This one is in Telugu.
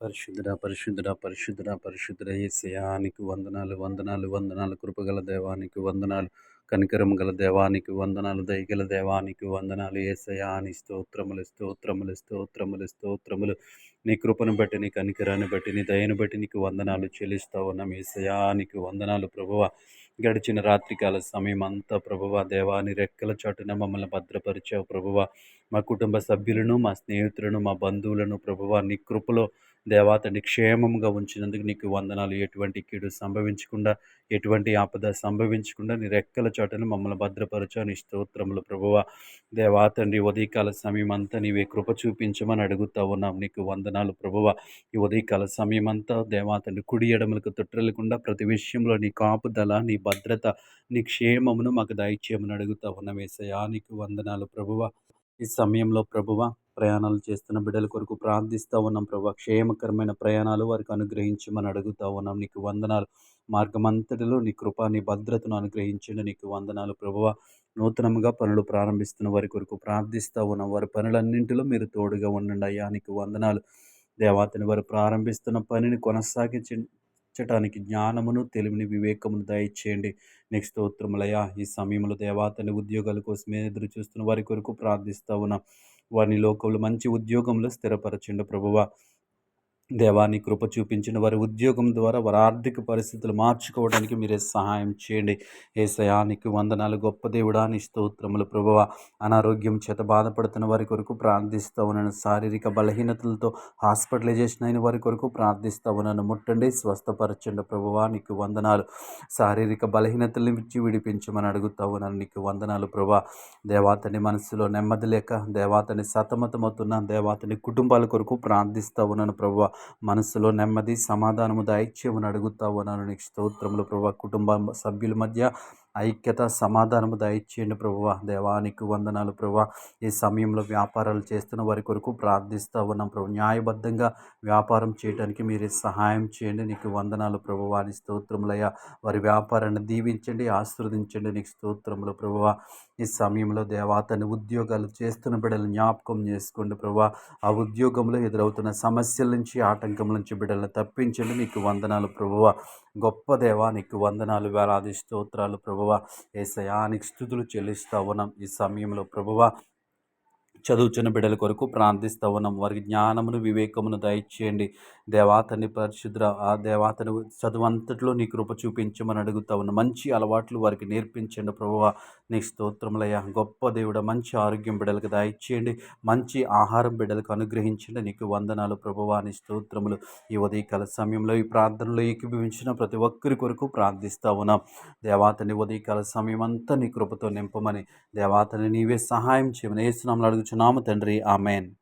పరిశుద్ధుడా, పరిశుద్ధుడా, పరిశుద్ధుడా, పరిశుద్ధుడా యేసయ్యా నీకు వందనాలు, వందనాలు, వందనాలు. కృపగల దేవానికి వందనాలు, కనికరం గల దేవానికి వందనాలు, దయగల దేవానికి వందనాలు. యేసయ్యా నీ స్తోత్రములు, స్తోత్రములు, స్తోత్రములు, స్తోత్రములు. నీ కృపను బట్టి, నీ కనికరాన్ని బట్టి, నీ దయను బట్టి నీకు వందనాలు చెల్లిస్తా ఉన్నాం. యేసయ్యా నీకు వందనాలు ప్రభువా. గడిచిన రాత్రికాల సమయం అంతా ప్రభువా దేవా నీ రెక్కల చాటున మమ్మల్ని భద్రపరిచావు ప్రభువా. మా కుటుంబ సభ్యులను, మా స్నేహితులను, మా బంధువులను ప్రభువా నీ కృపలో దేవా తండ్రి క్షేమంగా ఉంచినందుకు నీకు వందనాలు. ఎటువంటి కీడు సంభవించకుండా, ఎటువంటి ఆపద సంభవించకుండా నీ రెక్కల చాటున మమ్మల్ని భద్రపరచు నీ స్తోత్రములు ప్రభువా. దేవా తండ్రి ఉదయకాల సమయం అంతా నీవే కృప చూపించమని అడుగుతా ఉన్నాం. నీకు వందనాలు ప్రభువా. ఈ ఉదయకాల సమయం అంతా దేవా తండ్రి కుడి ఎడమలకు తొట్టిల్లకుండా ప్రతి విషయంలో నీ కాపుదల, నీ భద్రత, నీ క్షేమమును మాకు దయచేయమని అడుగుతా ఉన్నాం. యేసయ్యా నీకు వందనాలు ప్రభువా. ఈ సమయంలో ప్రభువా ప్రయాణాలు చేస్తున్న బిడ్డల కొరకు ప్రార్థిస్తూ ఉన్నాం ప్రభువా. క్షేమకరమైన ప్రయాణాలు వారికి అనుగ్రహించమని అడుగుతా ఉన్నాం. నీకు వందనాలు. మార్గమంతటిలో నీ కృప, నీ భద్రతను అనుగ్రహించండి. నీకు వందనాలు ప్రభువా. నూతనంగా పనులు ప్రారంభిస్తున్న వారి కొరకు ప్రార్థిస్తూ ఉన్నాం. వారి పనులన్నింటిలో మీరు తోడుగా ఉండండి అయ్యా. నీకు వందనాలు. దేవాతని వారు ప్రారంభిస్తున్న పనిని కొనసాగించటానికి జ్ఞానమును, తెలివిని, వివేకమును దయచేయండి. నీకు స్తోత్రములయ్యా. ఈ సమయంలో దేవాతని ఉద్యోగాల కోసమే ఎదురు చూస్తున్న వారి కొరకు ప్రార్థిస్తూ ఉన్నాం. వారిని లోకంలో మంచి ఉద్యోగంలో స్థిరపరచండి ప్రభువా. దేవా నీ కృప చూపించిన వారి ఉద్యోగం ద్వారా వారి ఆర్థిక పరిస్థితులు మార్చుకోవడానికి మీరే సహాయం చేయండి. యేసయ్యా నీకు వందనాలు. గొప్ప దేవుడా నీ స్తోత్రములు ప్రభువా. అనారోగ్యం చేత బాధపడుతున్న వారి కొరకు ప్రార్థిస్తూ ఉన్నాను. శారీరక బలహీనతలతో హాస్పిటలైజేషన్ అయిన వారి కొరకు ప్రార్థిస్తూ ఉన్నాను. ముట్టండి, స్వస్థపరచండి ప్రభువా. నీకు వందనాలు. శారీరక బలహీనతల నుంచి విడిపించమని అడుగుతా ఉన్నాను. నీకు వందనాలు ప్రభువా. దేవాతని మనసులో నెమ్మది లేక దేవాతని సతమతమవుతున్న దేవాతని కుటుంబాల కొరకు ప్రార్థిస్తూ ఉన్నాను ప్రభువా. మనసులో నెమ్మది, సమాధానము దయచేయమని అడుగుతా ఉన్నాను. నీకు స్తోత్రములు ప్రభువా. కుటుంబ సభ్యుల మధ్య ఐక్యత, సమాధానము దయచేయండి ప్రభువా. దేవానికి వందనాలు ప్రభువా. ఈ సమయంలో వ్యాపారాలు చేస్తున్న వారి కొరకు ప్రార్థిస్తూ ఉన్నాం ప్రభు. న్యాయబద్ధంగా వ్యాపారం చేయడానికి మీరే సహాయం చేయండి. నీకు వందనాలు ప్రభువా. నీ స్తోత్రములయ్యా. వారి వ్యాపారాన్ని దీవించండి, ఆశీర్వదించండి. నీకు స్తోత్రములు ప్రభువా. ఈ సమయంలో దేవాతని ఉద్యోగాలు చేస్తున్న బిడ్డలు జ్ఞాపకం చేసుకోండి ప్రభువా. ఆ ఉద్యోగంలో ఎదురవుతున్న సమస్యల నుంచి, ఆటంకం నుంచి బిడ్డలను తప్పించండి. నీకు వందనాలు ప్రభువా. గొప్ప దేవా నీకు వందనాలు, వేలాది స్తోత్రాలు ప్రభువా. యేసయ్యా నీకు స్తుతులు చెల్లిస్తా ఉన్నాం. ఈ సమయంలో ప్రభువా చదువుచున్న బిడ్డల కొరకు ప్రార్థిస్తూ ఉన్నాం. వారికి జ్ఞానమును, వివేకమును దయచేయండి. దేవాతని పరిశుద్ర ఆ దేవాతని చదువు అంతట్లో నీ కృప చూపించమని అడుగుతా ఉన్నాం. మంచి అలవాట్లు వారికి నేర్పించండి ప్రభువా. నీ స్తోత్రములయ్యా. గొప్ప దేవుడ, మంచి ఆరోగ్యం బిడ్డలకు దయచేయండి. మంచి ఆహారం బిడ్డలకు అనుగ్రహించండి. నీకు వందనాలు ప్రభువా. నీ స్తోత్రములు. ఈ ఉదయకాల సమయంలో ఈ ప్రార్థనలో ఏకీభవించిన ప్రతి ఒక్కరి కొరకు ప్రార్థిస్తూ ఉన్నాం. దేవాతని ఉదయకాల సమయం అంతా నీ కృపతో నింపమని, దేవాతని నీవే సహాయం చేయమని యేసునామములో అడుగుచున్నాము తండ్రి. ఆమేన్.